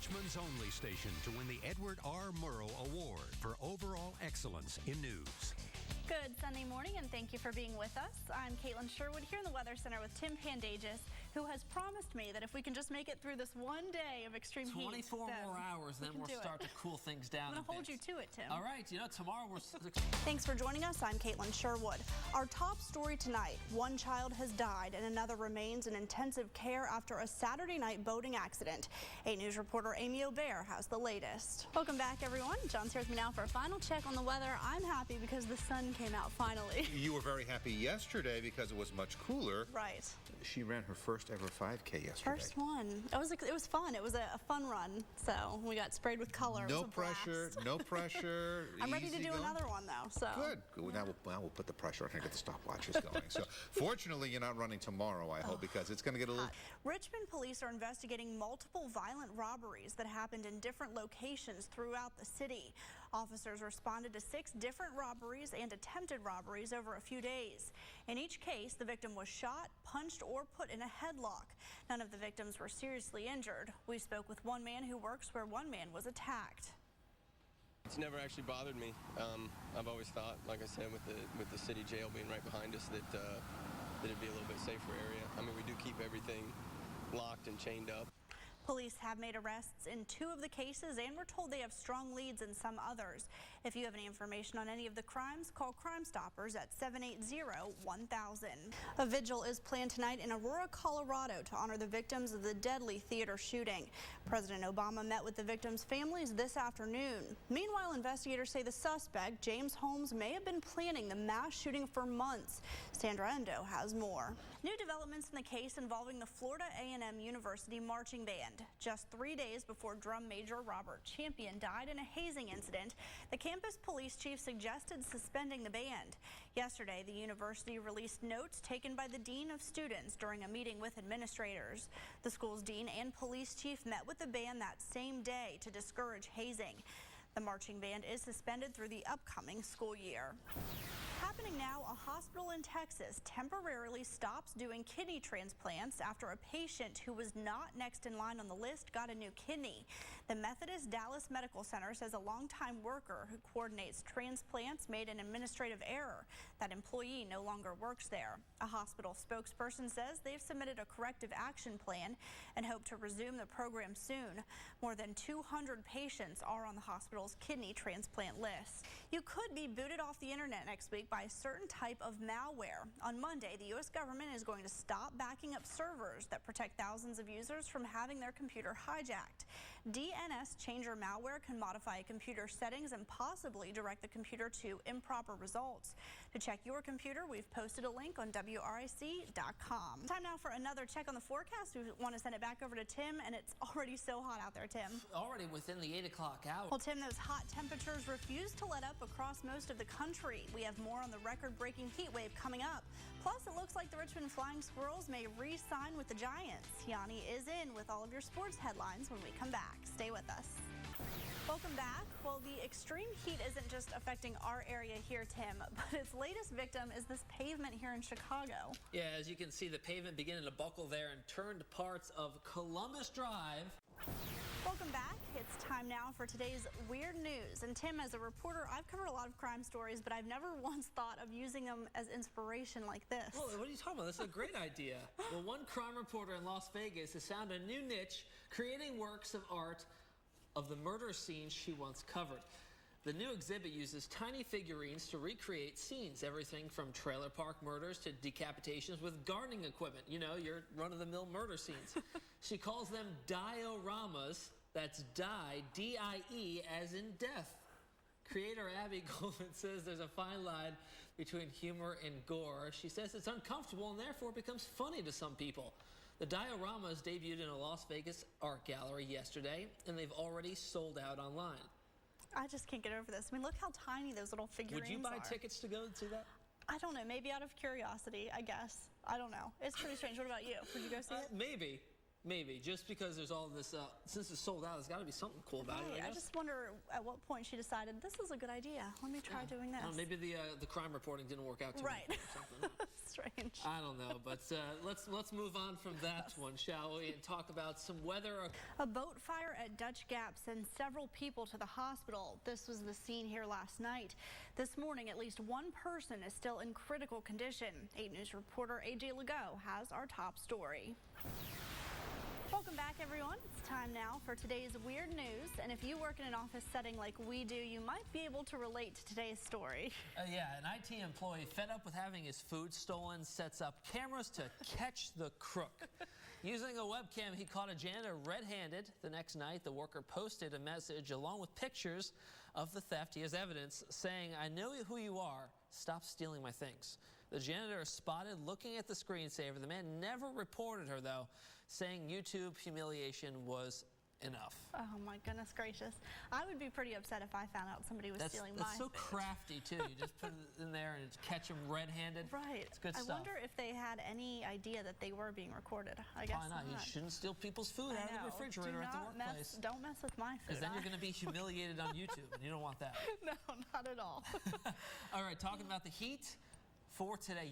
Richmond's only station to win the Edward R. Murrow Award for overall excellence in news. Good Sunday morning, and thank you for being with us. I'm Caitlin Sherwood here in the Weather Center with Tim Pandages, who has promised me that if we can just make it through this one day of extreme heat, 24 more hours, then we'll start to cool things down. I'm going to hold you to it, Tim. All right, tomorrow we're... Thanks for joining us. I'm Caitlin Sherwood. Our top story tonight, one child has died and another remains in intensive care after a Saturday night boating accident. 8 News reporter Amy O'Bear has the latest. Welcome back, everyone. John's here with me now for a final check on the weather. I'm happy because the sun came out finally. You were very happy yesterday because it was much cooler. Right. She ran her first ever 5K yesterday. First one. It was fun. It was a fun run. So we got sprayed with color. No pressure. No pressure. I'm ready to do another one though. So good. Now we'll put the pressure on her and get the stopwatches going. So fortunately, you're not running tomorrow, I hope, because it's going to get a little. Richmond police are investigating multiple violent robberies that happened in different locations throughout the city. Officers responded to 6 different robberies and attempted robberies over a few days. In each case, the victim was shot, punched, or put in a headlock. None of the victims were seriously injured. We spoke with one man who works where one man was attacked. It's never actually bothered me. I've always thought, like I said, with the city jail being right behind us, that it'd be a little bit safer area. I mean, we do keep everything locked and chained up. Police have made arrests in 2 of the cases, and we're told they have strong leads in some others. If you have any information on any of the crimes, call Crime Stoppers at 780-1000. A vigil is planned tonight in Aurora, Colorado to honor the victims of the deadly theater shooting. President Obama met with the victims' families this afternoon. Meanwhile, investigators say the suspect, James Holmes, may have been planning the mass shooting for months. Sandra Endo has more. New developments in the case involving the Florida A&M University marching band. Just 3 days before drum major Robert Champion died in a hazing incident, the campus police chief suggested suspending the band. Yesterday, the university released notes taken by the dean of students during a meeting with administrators. The school's dean and police chief met with the band that same day to discourage hazing. The marching band is suspended through the upcoming school year. Happening now, a hospital in Texas temporarily stops doing kidney transplants after a patient who was not next in line on the list got a new kidney. The Methodist Dallas Medical Center says a longtime worker who coordinates transplants made an administrative error. That employee no longer works there. A hospital spokesperson says they've submitted a corrective action plan and hope to resume the program soon. More than 200 patients are on the hospital's kidney transplant list. You could be booted off the internet next week by a certain type of malware. On Monday, the U.S. government is going to stop backing up servers that protect thousands of users from having their computer hijacked. DNS changer malware can modify a computer's settings and possibly direct the computer to improper results. To check your computer, we've posted a link on WRIC.com. Time now for another check on the forecast. We want to send it back over to Tim, and it's already so hot out there, Tim. Already within the 8 o'clock hour. Well, Tim, those hot temperatures refuse to let up across most of the country. We have more on the record-breaking heat wave coming up. Plus, it looks like the Richmond Flying Squirrels may re-sign with the Giants. Yanni is in with all of your sports headlines when we come back. Stay with us. Welcome back. Well, the extreme heat isn't just affecting our area here, Tim, but its latest victim is this pavement here in Chicago. Yeah, as you can see, the pavement beginning to buckle there and turned parts of Columbus Drive. Welcome back. It's time now for today's weird news. And Tim, as a reporter, I've covered a lot of crime stories, but I've never once thought of using them as inspiration like this. Well, what are you talking about? This is a great idea. Well, one crime reporter in Las Vegas has found a new niche, creating works of art of the murder scenes she once covered. The new exhibit uses tiny figurines to recreate scenes, everything from trailer park murders to decapitations with gardening equipment. You know, your run-of-the-mill murder scenes. She calls them dioramas. That's die, D-I-E, as in death. Creator Abby Goldman says there's a fine line between humor and gore. She says it's uncomfortable and therefore becomes funny to some people. The dioramas debuted in a Las Vegas art gallery yesterday, and they've already sold out online. I just can't get over this. I mean, look how tiny those little figurines are. Would you buy tickets to go and see that? I don't know. Maybe out of curiosity, I guess. I don't know. It's pretty strange. What about you? Would you go see it? Maybe. Maybe, just because there's all this, since it's sold out, there's got to be something cool about it, I I guess. just wonder at what point she decided, this is a good idea. Let me try doing this. Maybe the crime reporting didn't work out too Right. much or something. Strange. I don't know, but let's move on from that one, shall we, and talk about some weather. A boat fire at Dutch Gap sends several people to the hospital. This was the scene here last night. This morning, at least one person is still in critical condition. 8 News reporter AJ Legault has our top story. Welcome back, everyone. It's time now for today's weird news. And if you work in an office setting like we do, you might be able to relate to today's story. Yeah, an IT employee fed up with having his food stolen sets up cameras to catch the crook. Using a webcam, he caught a janitor red-handed. The next night, the worker posted a message along with pictures of the theft. He has evidence saying, "I know who you are. Stop stealing my things." The janitor is spotted looking at the screensaver. The man never reported her, though, saying YouTube humiliation was enough. Oh, my goodness gracious. I would be pretty upset if I found out somebody was stealing my That's so food. crafty, too. You just put it in there and catch them red-handed. Right. It's good I stuff. wonder if they had any idea that they were being recorded. I guess Why not? You shouldn't steal people's food out of the refrigerator at the workplace. Don't mess with my food. Because then you're going to be humiliated on YouTube, and you don't want that. No, not at all. All right, talking about the heat for today.